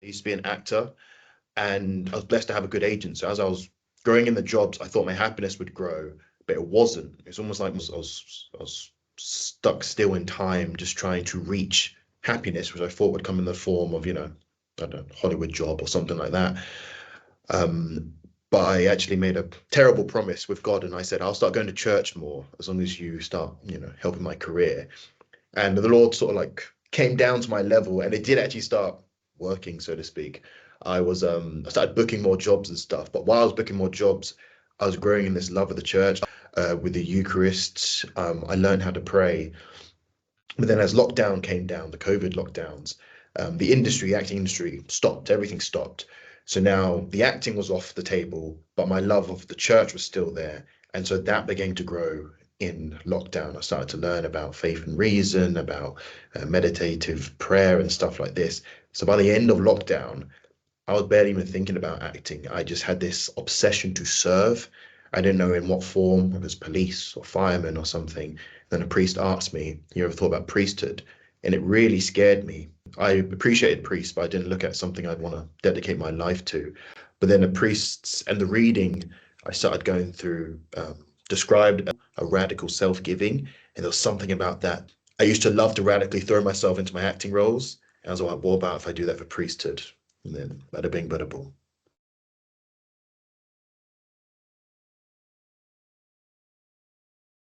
I used to be an actor, and I was blessed to have a good agent. So as I was growing in the jobs, I thought my happiness would grow, but it wasn't. It's almost like I was stuck still in time, just trying to reach happiness, which I thought would come in the form of, I don't know, Hollywood job or something like that. Um, but I actually made a terrible promise with God, and I said, I'll start going to church more as long as you start, helping my career. And the Lord sort of like came down to my level, and it did actually start working, so to speak. I started booking more jobs and stuff, but while I was booking more jobs, I was growing in this love of the church, with the Eucharist. I learned how to pray. But then as lockdown came down, the COVID lockdowns, the acting industry stopped, everything stopped. So now the acting was off the table, but my love of the church was still there. And so that began to grow in lockdown. I started to learn about faith and reason, about meditative prayer and stuff like this. So by the end of lockdown, I was barely even thinking about acting. I just had this obsession to serve. I didn't know in what form, if it was police or firemen or something. Then a priest asked me, You ever thought about priesthood? And it really scared me. I appreciated priests, but I didn't look at something I'd want to dedicate my life to. But then the priests and the reading I started going through described a radical self giving. And there was something about that. I used to love to radically throw myself into my acting roles. And I was like, what about if I do that for priesthood? And then bada bing, bada boom.